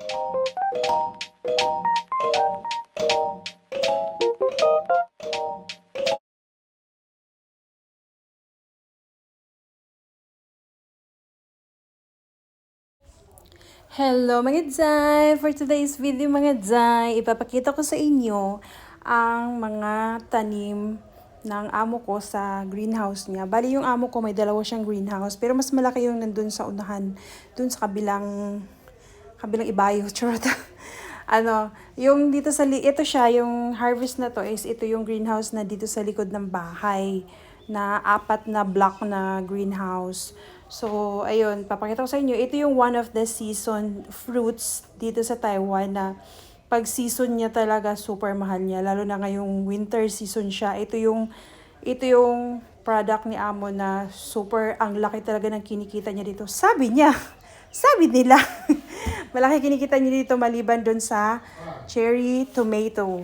Hello mga Zay! For today's video mga Zay, ipapakita ko sa inyo ang mga tanim ng amo ko sa greenhouse niya. Bali yung amo ko may dalawa siyang greenhouse pero mas malaki yung nandun sa unahan, dun sa kabilang ibayo. Charot. Yung dito ito siya, yung harvest na to is ito yung greenhouse na dito sa likod ng bahay na 4 na block na greenhouse. So, ayun, papakita ko sa inyo. Ito yung one of the season fruits dito sa Taiwan na pag season niya talaga super mahal niya. Lalo na ngayong winter season siya. Ito yung product ni Amo na super ang laki talaga ng kinikita niya dito. Sabi niya, sabi nila. Malaki kinikita niya dito maliban doon sa cherry tomato.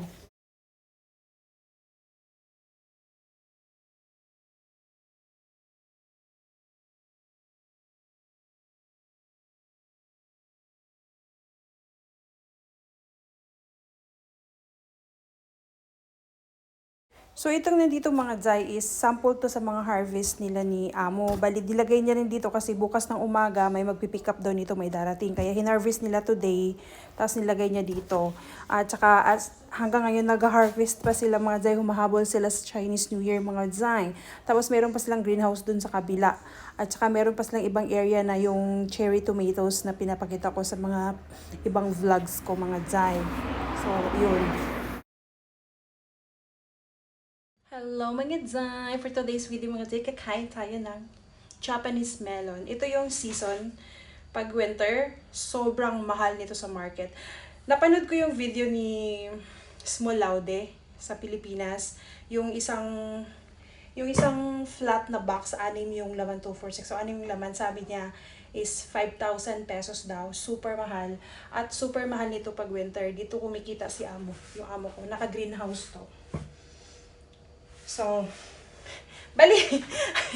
So, itong nandito mga Zay is sample to sa mga harvest nila ni Amo. Bali, dilagay niya rin dito kasi bukas ng umaga may magpipick up daw nito, may darating. Kaya hinarvest nila today, tapos nilagay niya dito. At saka hanggang ngayon nag-harvest pa sila mga Zay, humahabol sila sa Chinese New Year mga Zay. Tapos meron pa silang greenhouse dun sa kabila. At saka meron pa silang ibang area na yung cherry tomatoes na pinapakita ko sa mga ibang vlogs ko mga Zay. So, yun. Hello mga Zay! For today's video mga Zay, kakain tayo ng Japanese melon. Ito yung season. Pag winter, sobrang mahal nito sa market. Napanood ko yung video ni Small Laude sa Pilipinas. Yung isang flat na box, 6 yung laman, 246. So 6 yung laman, sabi niya is 5,000 pesos daw. Super mahal. At super mahal nito pag winter. Dito kumikita si Amo. Yung amo ko. Naka-greenhouse to. So, bali,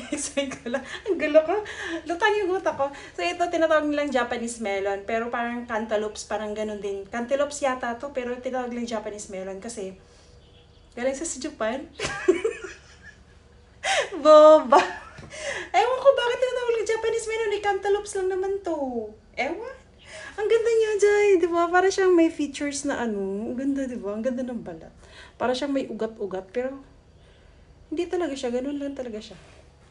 explain ko lang. Ang gulo ko. Lutang yung utak ko. So, ito tinatawag nilang Japanese melon. Pero parang cantaloupes, parang ganun din. Cantaloupes yata to, pero tinatawag nilang Japanese melon kasi galing sa Japan. Boba. Ewan ko bakit tinatawag nilang Japanese melon. Cantaloupes lang naman to. Ewan. Ang ganda niya, Jay. Diba? Para siyang may features na ano. Ang ganda, diba? Ang ganda ng balat. Para siyang may ugat-ugat. Pero, hindi talaga siya, ganun lang talaga siya.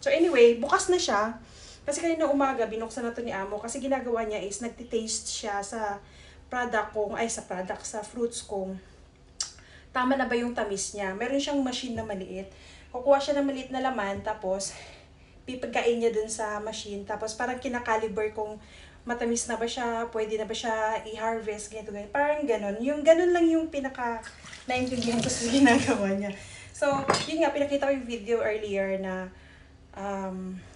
So anyway, bukas na siya. Kasi kanina umaga, binuksan na to ni Amo. Kasi ginagawa niya is, nagtitaste siya sa sa fruits kong. Tama na ba yung tamis niya? Meron siyang machine na maliit. Kukuha siya ng maliit na laman, tapos pipagkain niya dun sa machine. Tapos parang kinakaliber kung matamis na ba siya, pwede na ba siya i-harvest, ganito, ganito. Parang ganun. Yung ganun lang yung naintindihan ko sa ginagawa niya. So, yun nga, pinakita ko yung video earlier na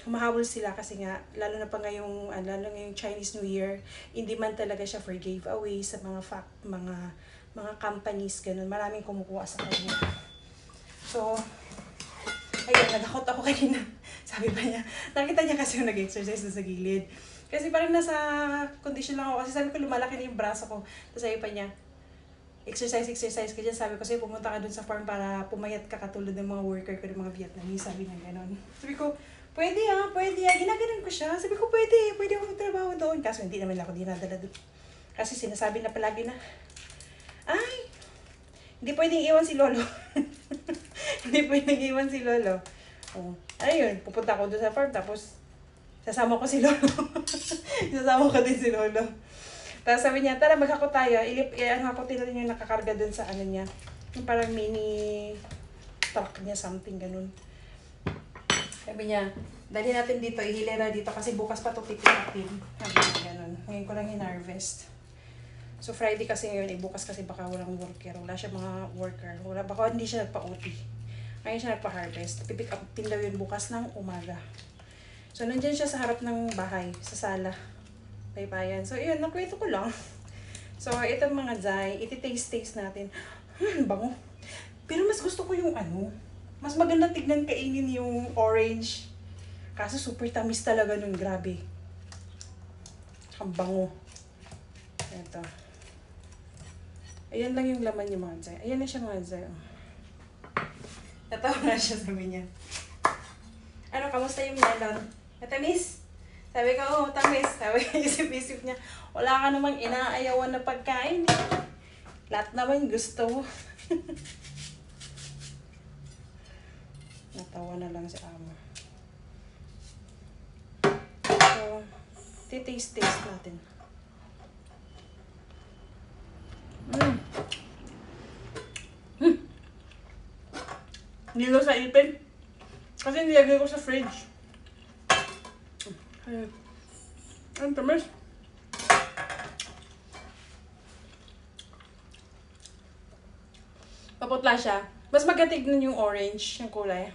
humahabol sila kasi nga, lalo na ngayong Chinese New Year, hindi man talaga siya for giveaway sa mga companies, ganun. Maraming kumukuha sa kanya. So, ayun, nadakot ako kanina. Sabi pa niya, nakita niya kasi yung nag-exercise sa gilid. Kasi parang nasa condition lang ako. Kasi sabi ko, lumalaki na yung braso ko. Tapos sabi pa niya, exercise ka dyan. Sabi ko sa'yo, pumunta ka dun sa farm para pumayat ka katulad ng mga worker ko, ng mga Vietnamese. Sabi niya gano'n. Sabi ko, pwede. Ginaganon ko siya. Sabi ko, pwede ako magtrabaho doon. Kaso hindi naman ako dinadala doon. Kasi sinasabi na palagi na, ay, hindi pwedeng iwan si Lolo. Hindi pwedeng iwan si Lolo. Oh, ayun, pupunta ako doon sa farm, tapos sasama ko si Lolo. Sasama ko din si Lolo. Tapos sabi niya, tara maghako tayo. Hakotin natin yung nakakarga dun sa ano niya. Yung parang mini truck niya, something ganun. Sabi niya, dali natin dito, ihilera dito kasi bukas pa ito pipilapin. Sabi niya ganun. Ngayon ko lang hinarvest. So Friday kasi ngayon, bukas kasi baka walang worker. Wala siya mga worker. Baka hindi siya nagpa-OT. Ngayon siya nagpa-harvest. Pipick up daw yun bukas ng umaga. So nandiyan siya sa harap ng bahay, sa sala. Paypayan. So, yun, nakwento ko lang. So, itong mga Zay, iti-taste natin. Bango. Pero mas gusto ko yung mas maganda tignan kainin yung orange. Kaso super tamis talaga nun, grabe. Ang bango. Ito. Ayan lang yung laman niya mga Zay. Ayan na siya mga Zay. Oh. Natawa na siya, sabi niya. Ano, kamusta yung melon? Matamis? Sabi ko, oh, tamis. Sabi niya, isip-isip niya, wala ka namang inaayawan na pagkain. Lahat naman gusto mo. Natawa na lang si Amo. So, titaste natin. Nilo sa ipin. Kasi nilagay ko sa fridge. Ayun. Ang tamis. Paputla siya. Mas magatignan yung orange, yung kulay.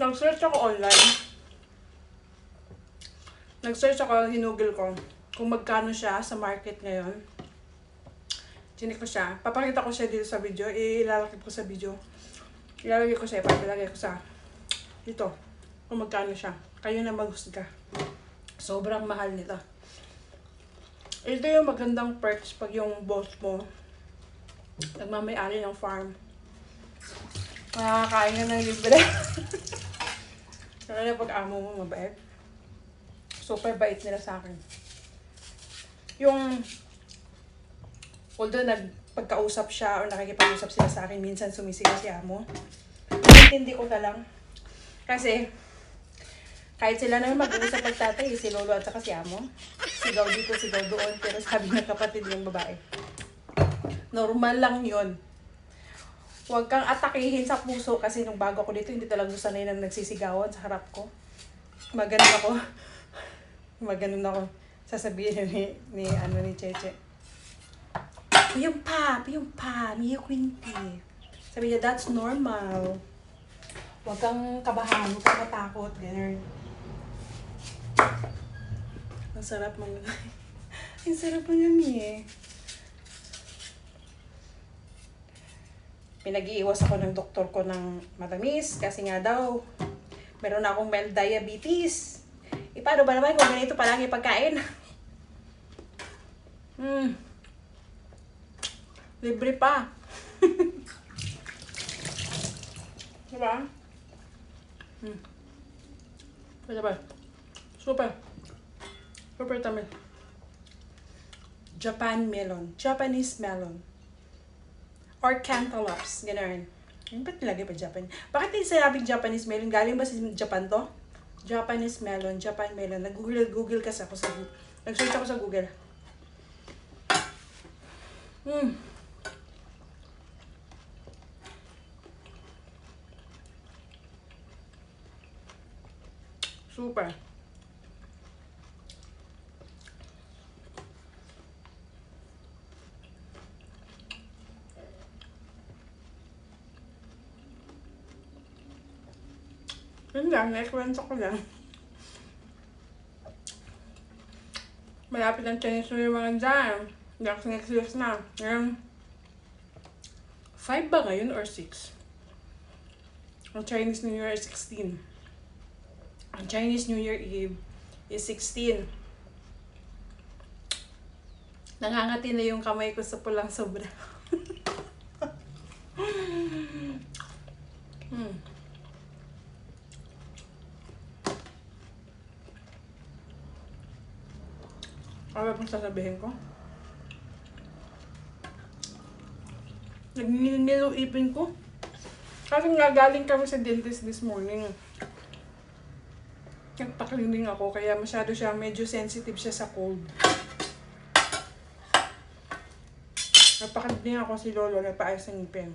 Nag-search ako online. Nag-search ako, hinugil ko kung magkano siya sa market ngayon. Chinik ko siya. Papakita ko siya dito sa video. Ilalagay ko sa video. Ilalagay ko siya. Papalagay ko sa dito. Kung magkano siya. Kayo na maghusga. Sobrang mahal nito. Ito yung magandang perks pag yung boss mo nagmamayari ng farm. Makakain ka ng libre. Kaya pag amo mo mabait. Super bait nila sa akin. Yung although nagpagkausap siya o nakikipag-usap sila sa akin, minsan sumisigaw si amo. Hindi ko na lang. Kasi kahit sila na mag-uusap magtatay, si lolo at saka si amo. Sigaw dito, sigaw doon. Pero sabi ng kapatid yung babae, normal lang yun. Huwag kang atakihin sa puso kasi nung bago ako dito, hindi talaga sanay nang nagsisigawan sa harap ko. Maganon ako. Maganon ako. Sasabihin ni Cheche. Piyong pa, Mio Quinty. Sabi niya, that's normal. Huwag kang kabahan, huwag kang matakot. Ganun. Ang sarap mong ang sarap mong eh. Pinag-iiwas ako ng doktor ko ng matamis kasi nga daw meron na akong mild diabetes. Paano ba naman kung ganito palagi pagkain? Libre pa. Diba? Pwede ba? Super. Super tamis. Japanese melon. Or cantaloupes. Ganun. Ba't nilagay pa Japan? Bakit din sinabing Japanese melon? Galing ba sa Japan to? Japanese melon. Japan melon. Nag-google kasi ako sa Google. Nag-search ako sa Google. Super. Yun lang, naikwento ko lang. Malapit ang Chinese New Year mga dyan. Next years na. Ngayon, 5 ba ngayon or 6? Ang Chinese New Year is 16. Ang Chinese New Year Eve is 16. Nangangati na yung kamay ko sa pulang sobra. Ano ba sasabihin ko? Nagninilo ipin ko. Kasi nga galing kami sa dentist this morning. Nagpa-cleaning ako kaya masyado siya, medyo sensitive siya sa cold. Nagpa-cleaning ako si Lolo, nagpa-ayos ng ipin.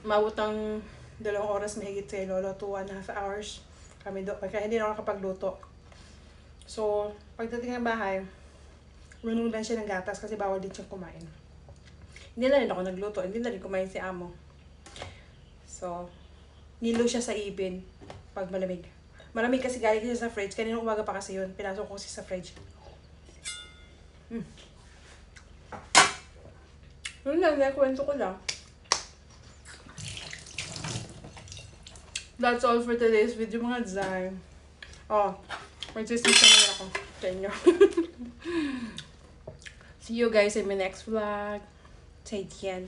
Umabot ng 2 oras mahigit si Lolo, 2.5 hours kami doon. Kaya hindi na ako nakapagluto. So, pagdating ng bahay, manulan siya ng gatas kasi bawal din siyang kumain. Hindi na rin ako nagluto, hindi na rin kumain si Amo. So, nilo siya sa ipin pag malamig. Malamig kasi galing siya sa fridge. Kaninang umaga pa kasi yun. Pinasok ko siya sa fridge. Yun lang, nakwento ko lang. That's all for today's video mga Zay. Oh, may chismis naman ako. sa inyo. See you guys in my next vlog. 再见.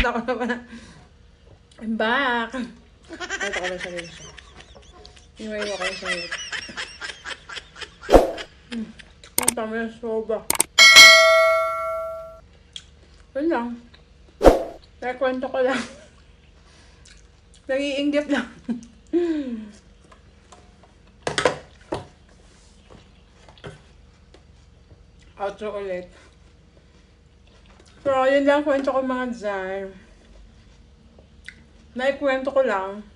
Ako naman. I'm back. Ito ko lang siya rin siya. Inuwi ko kayo siya rin. Ang dami ng soba. Yun lang. Nakwento ko lang. Nag-iinggit lang. Outro ulit. So, yun lang kwento ko mga dyan. Naikwento ko lang.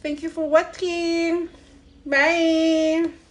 Thank you for watching. Bye!